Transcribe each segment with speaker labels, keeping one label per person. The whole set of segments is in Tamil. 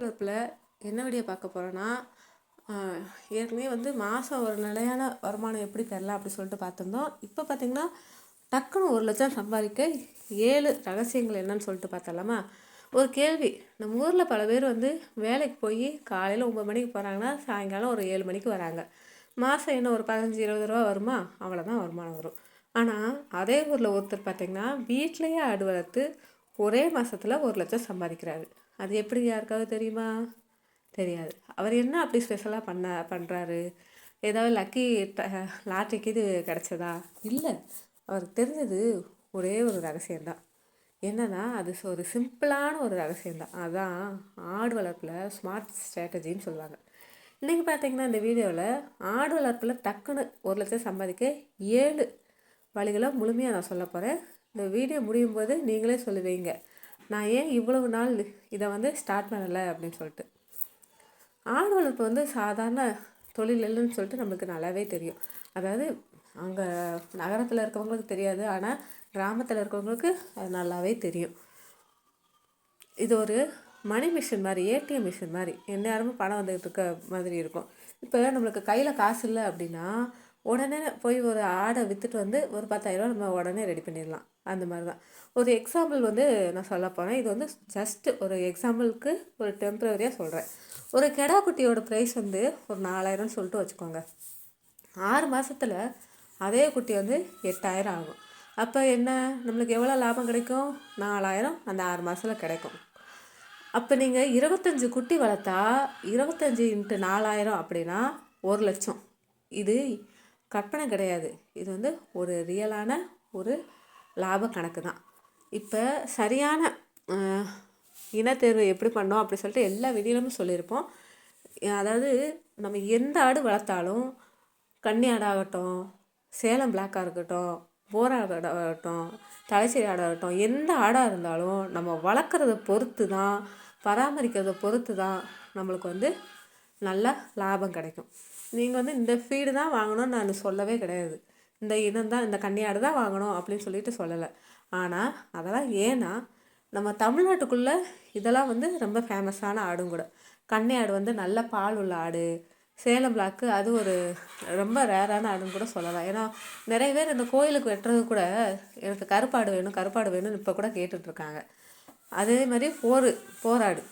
Speaker 1: வளர்ப்பில் என்ன வீடியோ பார்க்க போகிறோன்னா, ஏற்கனவே வந்து மாதம் ஒரு நிலையான வருமானம் எப்படி பெறலாம் அப்படி சொல்லிட்டு பார்த்துருந்தோம். இப்போ பார்த்திங்கன்னா டக்குன்னு 1,00,000 சம்பாதிக்க 7 ரகசியங்கள் என்னன்னு சொல்லிட்டு பார்த்தலாமா? ஒரு கேள்வி, நம்ம ஊரில் பல பேர் வந்து வேலைக்கு போய் காலையில் 9 மணிக்கு போகிறாங்கன்னா சாயங்காலம் ஒரு 7 மணிக்கு வராங்க. மாதம் என்ன ஒரு 15-20 ரூபா வருமா? அவ்வளோதான் வருமானம் வரும். ஆனால் அதே ஊரில் ஒருத்தர் பார்த்திங்கன்னா வீட்டிலையே ஆடு வளர்த்து ஒரே மாதத்தில் 1,00,000 சம்பாதிக்கிறாரு. அது எப்படி யாருக்காவது தெரியுமா? தெரியாது. அவர் என்ன அப்படி ஸ்பெஷலாக பண்ணுறாரு? ஏதாவது லக்கி லாட்ரிக்கு இது கிடச்சதா? இல்லை. அவருக்கு தெரிஞ்சது ஒரே ஒரு ரகசியம்தான். என்னன்னா அது ஒரு சிம்பிளான ஒரு ரகசியம்தான். அதான் ஆடு வளர்ப்பில் ஸ்மார்ட் ஸ்ட்ராட்டஜின்னு சொல்லுவாங்க. இன்றைக்கி பார்த்தீங்கன்னா இந்த வீடியோவில் ஆடு வளர்ப்பில் டக்குன்னு 1,00,000 சம்பாதிக்க 7 வழிகளை முழுமையாக நான் சொல்ல போகிறேன். இந்த வீடியோ முடியும் போது நீங்களே சொல்லுவீங்க, நான் ஏன் இவ்வளவு நாள் இதை வந்து ஸ்டார்ட் பண்ணலை அப்படின்னு சொல்லிட்டு. ஆடு வளர்ப்பு வந்து சாதாரண தொழில் இல்லைன்னு சொல்லிட்டு நம்மளுக்கு நல்லாவே தெரியும். அதாவது அங்கே நகரத்தில் இருக்கவங்களுக்கு தெரியாது, ஆனால் கிராமத்தில் இருக்கவங்களுக்கு அது நல்லாவே தெரியும். இது ஒரு மணி மிஷின் மாதிரி, ஏடிஎம் மிஷின் மாதிரி, எந்நேரமும் பணம் வந்துட்டு இருக்க மாதிரி இருக்கும். இப்போ நம்மளுக்கு கையில் காசு இல்லை அப்படின்னா உடனே போய் ஒரு ஆடை விற்றுட்டு வந்து ஒரு 10,000 நம்ம உடனே ரெடி பண்ணிடலாம். அந்த மாதிரி தான். ஒரு எக்ஸாம்பிள் வந்து நான் சொல்ல போகிறேன். இது வந்து ஜஸ்ட்டு ஒரு எக்ஸாம்பிளுக்கு ஒரு டெம்ப்ரவரியாக சொல்கிறேன். ஒரு கெடா குட்டியோட ப்ரைஸ் வந்து ஒரு 4,000 சொல்லிட்டு வச்சுக்கோங்க. 6 மாதத்தில் அதே குட்டி வந்து 8,000 ஆகும். அப்போ என்ன நம்மளுக்கு எவ்வளோ லாபம் கிடைக்கும்? 4,000 அந்த 6 மாதத்தில் கிடைக்கும். அப்போ நீங்கள் 25 குட்டி வளர்த்தா 25 × 4,000 அப்படின்னா 1,00,000. இது கற்பனை கிடையாது. இது வந்து ஒரு ரியலான ஒரு லாப கணக்கு தான். இப்போ சரியான இனத்தேர்வு எப்படி பண்ணோம் அப்படி சொல்லிட்டு எல்லா வீடியோலையும் சொல்லியிருப்போம். அதாவது நம்ம எந்த ஆடு வளர்த்தாலும், கன்னி ஆடாகட்டும், சேலம் பிளாக்காக இருக்கட்டும், போர் ஆடாகட்டும், தலைச்சேரி ஆடாகட்டும், எந்த ஆடாக இருந்தாலும் நம்ம வளர்க்குறத பொறுத்து தான், பராமரிக்கிறத பொறுத்து தான் நம்மளுக்கு வந்து நல்ல லாபம் கிடைக்கும். நீங்கள் வந்து இந்த ஃபீடு தான் வாங்கணும்னு நான் சொல்லவே கிடையாது. இந்த இனம் தான், இந்த கன்னியாடு தான் வாங்கணும் அப்படின்னு சொல்லிட்டு சொல்லலை. ஆனால் அதெல்லாம் ஏன்னா நம்ம தமிழ்நாட்டுக்குள்ளே இதெல்லாம் வந்து ரொம்ப ஃபேமஸான ஆடும் கூட. கன்னியாடு வந்து நல்ல பால் உள்ள ஆடு. சேலம் பிளாக்கு அது ஒரு ரொம்ப ரேரான ஆடுன்னு கூட சொல்லலாம். ஏன்னா நிறைய பேர் இந்த கோயிலுக்கு வெட்டுறது கூட எனக்கு கருப்பாடு வேணும் கருப்பாடு வேணும்னு இப்போ கூட கேட்டுட்ருக்காங்க. அதே மாதிரி போராடு,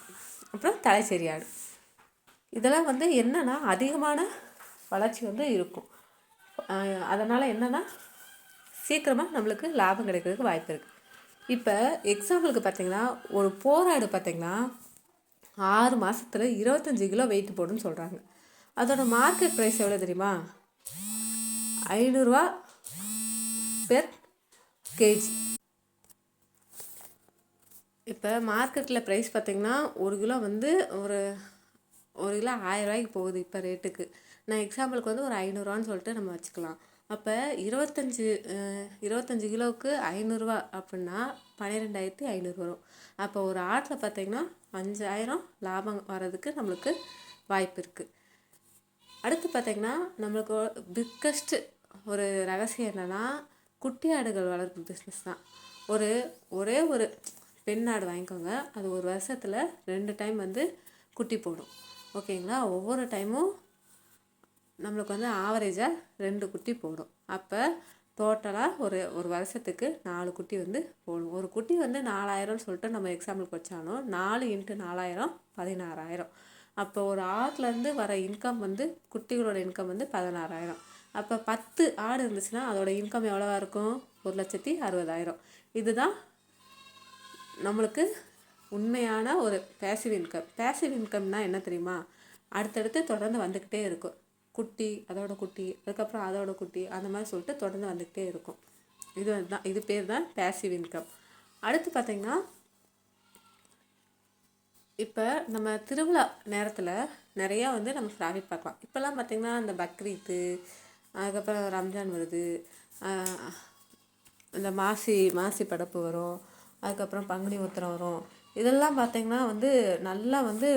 Speaker 1: அப்புறம் தலைச்சேரி ஆடு, இதெல்லாம் வந்து என்னென்னா அதிகமான வளர்ச்சி வந்து இருக்கும். அதனால் என்னென்னா சீக்கிரமாக நம்மளுக்கு லாபம் கிடைக்கிறதுக்கு வாய்ப்பு இருக்குது. இப்போ எக்ஸாம்பிளுக்கு பார்த்திங்கன்னா ஒரு போராடு பார்த்திங்கன்னா 6 மாதத்தில் 25 கிலோ வெயிட் போடுன்னு சொல்கிறாங்க. அதோட மார்க்கெட் ப்ரைஸ் எவ்வளோ தெரியுமா? 500 ரூபா பெர் கேஜி. இப்போ மார்க்கெட்டில் ப்ரைஸ் பார்த்திங்கன்னா 1 கிலோ வந்து ஒரு கிலோ 1000 ரூபாய்க்கு போகுது இப்போ ரேட்டுக்கு. நான் எக்ஸாம்பிளுக்கு வந்து ஒரு 500 ரூபான்னு சொல்லிட்டு நம்ம வச்சுக்கலாம். அப்போ 25 கிலோவுக்கு 500 ரூபா அப்படின்னா 12,500 வரும். அப்போ ஒரு ஆட்டில் பார்த்திங்கன்னா 5,000 லாபம் வர்றதுக்கு நம்மளுக்கு வாய்ப்பு இருக்குது. அடுத்து பார்த்திங்கன்னா நம்மளுக்கு பிக்கஸ்ட்டு ஒரு ரகசியம் என்னென்னா குட்டி ஆடுகள் வளர்ப்பு பிஸ்னஸ் தான். ஒரே ஒரு பெண் ஆடு வாங்கிக்கோங்க. அது ஒரு வருஷத்தில் 2 டைம் வந்து குட்டி போடும். ஓகேங்களா? ஒவ்வொரு டைமும் நம்மளுக்கு வந்து ஆவரேஜாக 2 குட்டி போடும். அப்போ டோட்டலாக ஒரு வருஷத்துக்கு 4 குட்டி வந்து போடும். ஒரு குட்டி வந்து 4,000 சொல்லிட்டு நம்ம எக்ஸாம்பிளுக்கு வச்சாலும் 4 × 4,000 16,000. அப்போ ஒரு ஆட்லேருந்து வர இன்கம் வந்து குட்டிகளோட இன்கம் வந்து 16,000. அப்போ 10 ஆடு இருந்துச்சுன்னா அதோட இன்கம் எவ்வளோவா இருக்கும்? 1,60,000. இதுதான் நம்மளுக்கு உண்மையான ஒரு பேசிவ் இன்கம். பேசிவ் இன்கம்னால் என்ன தெரியுமா? அடுத்தடுத்து தொடர்ந்து வந்துக்கிட்டே இருக்கும். குட்டி, அதோட குட்டி, அதுக்கப்புறம் அதோட குட்டி, அந்த மாதிரி சொல்லிட்டு தொடர்ந்து வந்துக்கிட்டே இருக்கும். இது பேர் தான் பேசிவ் இன்கம். அடுத்து பார்த்திங்கன்னா இப்போ நம்ம திருவிழா நேரத்தில் நிறையா வந்து நம்ம ப்ராஃபிட் பார்க்கலாம். இப்போல்லாம் பார்த்திங்கன்னா இந்த பக்ரீத்து, அதுக்கப்புறம் ரம்ஜான் வருது, இந்த மாசி படப்பு வரும், அதுக்கப்புறம் பங்குனி உத்திரம் வரும். இதெல்லாம் பார்த்திங்கன்னா வந்து நல்லா வந்து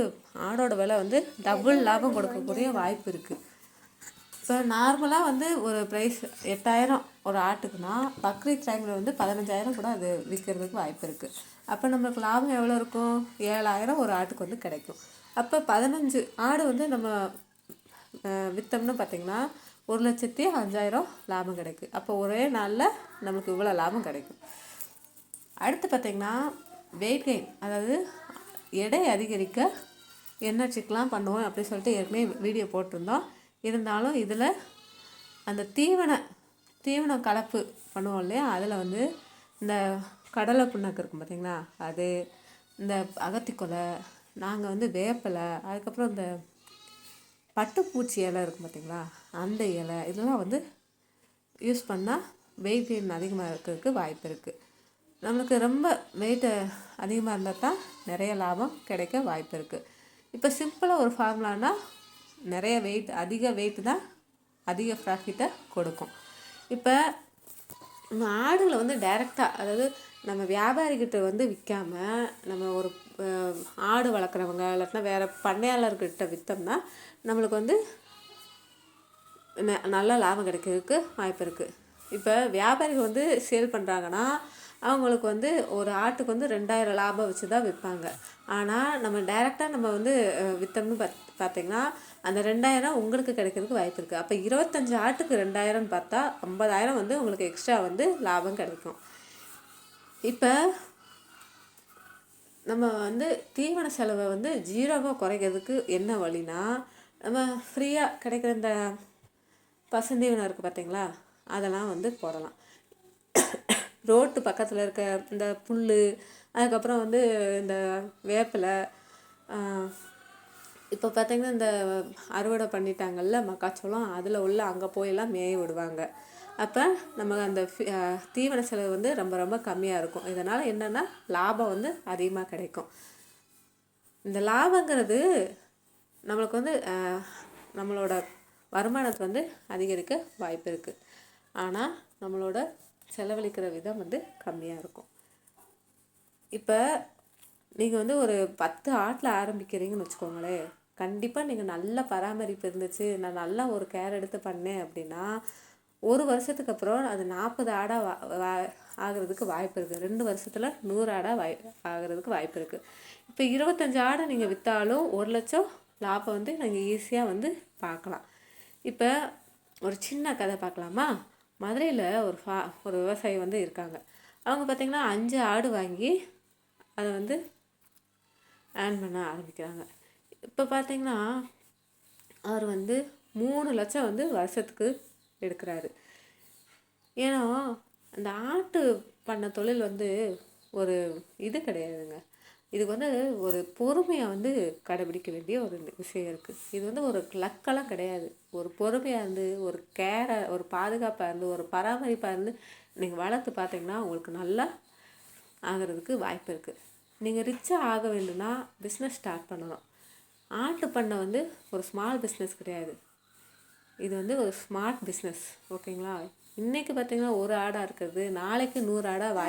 Speaker 1: ஆடோட விலை வந்து டபுள் லாபம் கொடுக்கக்கூடிய வாய்ப்பு இருக்குது. இப்போ நார்மலாக வந்து ஒரு ப்ரைஸ் 8,000 ஒரு ஆட்டுக்குன்னா பக்ரீத் டைமில் வந்து 15,000 கூட அது விற்கிறதுக்கு வாய்ப்பு இருக்குது. அப்போ நம்மளுக்கு லாபம் எவ்வளோ இருக்கும்? 7,000 ஒரு ஆட்டுக்கு வந்து கிடைக்கும். அப்போ 15 ஆடு வந்து நம்ம விற்றோம்னு பார்த்திங்கன்னா 1,05,000 லாபம் கிடைக்கும். அப்போ ஒரே நாளில் நமக்கு இவ்வளோ லாபம் கிடைக்கும். அடுத்து பார்த்திங்கன்னா வெயிட் கெயின், அதாவது எடை அதிகரிக்க என்ன ட்ரிக்லாம் பண்ணுவோம் அப்படி சொல்லிட்டு ஏற்கனவே வீடியோ போட்டிருந்தோம். இருந்தாலும் இதில் அந்த தீவனம் கலப்பு பண்ணுவோம் இல்லையா, அதில் வந்து இந்த கடலை புண்ணாக்கு இருக்கும் பார்த்திங்களா, அது இந்த அகத்திக்கொலை, நாங்கள் வந்து வேப்பலை, அதுக்கப்புறம் இந்த பட்டுப்பூச்சி இலை இருக்கும் பார்த்திங்களா, அந்த இலை, இதெல்லாம் வந்து யூஸ் பண்ணால் வெயிட் கெயின் அதிகமாக இருக்கிறதுக்கு வாய்ப்பு இருக்குது. நம்மளுக்கு ரொம்ப வெயிட்டு அதிகமாக இருந்தால் தான் நிறைய லாபம் கிடைக்க வாய்ப்பு இருக்குது. இப்போ சிம்பிளாக ஒரு ஃபார்முலானா நிறைய அதிக வெயிட்டு தான் அதிக ப்ராஃபிட்டை கொடுக்கும். இப்போ நம்ம ஆடுகளை வந்து டைரெக்டாக, அதாவது நம்ம வியாபாரிகிட்ட வந்து விற்காமல் நம்ம ஒரு ஆடு வளர்க்குறவங்க இல்லாட்டினா வேறு பண்ணையாளர்கிட்ட விற்றோம்னா நம்மளுக்கு வந்து நல்ல லாபம் கிடைக்கிறதுக்கு வாய்ப்பு இருக்குது. இப்போ வியாபாரிகள் வந்து சேல் பண்ணுறாங்கன்னா அவங்களுக்கு வந்து ஒரு ஆட்டுக்கு வந்து 2,000 லாபம் வச்சு தான் விற்பாங்க. ஆனால் நம்ம டைரெக்டாக நம்ம வந்து விற்றோம்னு பார்த்திங்கன்னா அந்த 2,000 உங்களுக்கு கிடைக்கிறதுக்கு வாய்ப்பு இருக்குது. அப்போ 25 ஆட்டுக்கு 2,000 பார்த்தா 50,000 வந்து உங்களுக்கு எக்ஸ்ட்ரா வந்து லாபம் கிடைக்கும். இப்போ நம்ம வந்து தீவன செலவை வந்து 0வாக குறைக்கிறதுக்கு என்ன வழினா, நம்ம ஃப்ரீயாக கிடைக்கிற இந்த பசுந்தீவனம் இருக்குது பார்த்திங்களா, அதெல்லாம் வந்து போடலாம். ரோட்டு பக்கத்தில் இருக்க இந்த புல், அதுக்கப்புறம் வந்து இந்த வேப்பிலை, இப்போ பார்த்திங்கன்னா இந்த அறுவடை பண்ணிட்டாங்கல்ல மக்காச்சோளம், அதில் உள்ள அங்கே போயெல்லாம் மேய விடுவாங்க. அப்போ நம்ம அந்த தீவன செலவு வந்து ரொம்ப ரொம்ப கம்மியாக இருக்கும். இதனால் என்னென்னா லாபம் வந்து அதிகமாக கிடைக்கும். இந்த லாபங்கிறது நம்மளுக்கு வந்து நம்மளோட வருமானத்தை வந்து அதிகரிக்க வாய்ப்பு இருக்குது. ஆனால் நம்மளோட செலவழிக்கிற விதம் வந்து கம்மியாக இருக்கும். இப்போ நீங்கள் வந்து ஒரு 10 ஆட்டில் ஆரம்பிக்கிறீங்கன்னு வச்சுக்கோங்களேன், கண்டிப்பாக நீங்கள் நல்ல பராமரிப்பு இருந்துச்சு, நான் நல்லா ஒரு கேர் எடுத்து பண்ணேன் அப்படின்னா ஒரு வருஷத்துக்கு அப்புறம் அது 40 ஆடாக ஆகிறதுக்கு வாய்ப்பு இருக்குது. 2 வருஷத்தில் 100 ஆடாக ஆகிறதுக்கு வாய்ப்பு இருக்குது. இப்போ 25 ஆடை நீங்கள் விற்றாலும் 1 லட்சம் லாபம் வந்து நீங்கள் ஈஸியாக வந்து பார்க்கலாம். இப்போ ஒரு சின்ன கதை பார்க்கலாமா? மதுரையில் ஒரு விவசாயி வந்து இருக்காங்க. அவங்க பார்த்திங்கன்னா 5 ஆடு வாங்கி அதை வந்து ஏர்ன் பண்ண ஆரம்பிக்கிறாங்க. இப்போ பார்த்திங்கன்னா அவர் வந்து 3 லட்சம் வந்து வருஷத்துக்கு எடுக்கிறாரு. ஏன்னா அந்த ஆட்டு பண்ண தொழில் வந்து ஒரு இது கிடையாதுங்க. இதுக்கு வந்து ஒரு பொறுமையை வந்து கடைபிடிக்க வேண்டிய ஒரு விஷயம் இருக்குது. இது வந்து ஒரு லக்கெல்லாம் கிடையாது. ஒரு பொறுமையாக இருந்து, ஒரு கேரை, ஒரு பாதுகாப்பாக இருந்து, ஒரு பராமரிப்பாக இருந்து நீங்கள் வளர்த்து பார்த்தீங்கன்னா உங்களுக்கு நல்லா ஆகிறதுக்கு வாய்ப்பு இருக்குது. நீங்கள் ரிச்சாக ஆக வேண்டும்னா பிஸ்னஸ் ஸ்டார்ட் பண்ணணும். ஆட்டு பண்ணை வந்து ஒரு ஸ்மால் பிஸ்னஸ் கிடையாது, இது வந்து ஒரு ஸ்மார்ட் பிஸ்னஸ். ஓகேங்களா? இன்றைக்கி பார்த்திங்கன்னா ஒரு ஆடாக இருக்கிறது நாளைக்கு 100 ஆடாக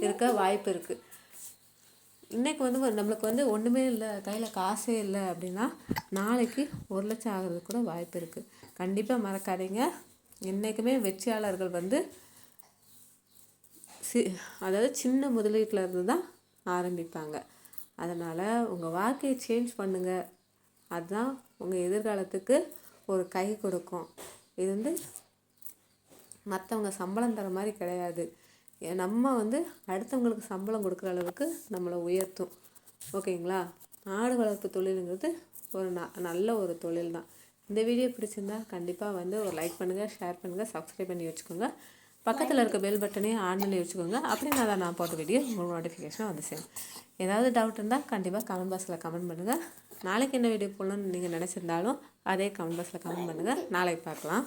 Speaker 1: இருக்க வாய்ப்பு இருக்குது. இன்றைக்கி வந்து நம்மளுக்கு வந்து ஒன்றுமே இல்லை, கையில் காசே இல்லை அப்படின்னா நாளைக்கு 1 லட்சம் ஆகிறது கூட வாய்ப்பு இருக்குது. கண்டிப்பாக மறக்காதீங்க. என்றைக்குமே வெற்றியாளர்கள் வந்து அதாவது சின்ன முதலீட்டில் இருந்து தான் ஆரம்பிப்பாங்க. அதனால் உங்கள் வாழ்க்கையை சேஞ்ச் பண்ணுங்கள். அதுதான் உங்கள் எதிர்காலத்துக்கு ஒரு கை கொடுக்கும். இது வந்து மற்றவங்க சம்பளம் தர மாதிரி கிடையாது. நம்ம வந்து அடுத்தவங்களுக்கு சம்பளம் கொடுக்குற அளவுக்கு நம்மளை உயர்த்தும். ஓகேங்களா? ஆடு வளர்ப்பு தொழிலுங்கிறது ஒரு நல்ல ஒரு தொழில் தான். இந்த வீடியோ பிடிச்சிருந்தா கண்டிப்பாக வந்து ஒரு லைக் பண்ணுங்கள், ஷேர் பண்ணுங்கள், சப்ஸ்கிரைப் பண்ணி வச்சுக்கோங்க. பக்கத்தில் இருக்க பெல் பட்டனையும் ஆன் பண்ணி வச்சுக்கோங்க. அப்படின்னா தான் நான் போட்ட வீடியோ உங்களுக்கு நோட்டிஃபிகேஷன் வந்து சேரும். ஏதாவது டவுட் இருந்தால் கண்டிப்பாக கமெண்ட் பாக்ஸில் கமெண்ட் பண்ணுங்கள். நாளைக்கு என்ன வீடியோ போடணும்னு நீங்கள் நினச்சிருந்தாலும் அதே கமெண்ட் பாக்ஸில் கமெண்ட் பண்ணுங்கள். நாளைக்கு பார்க்கலாம்.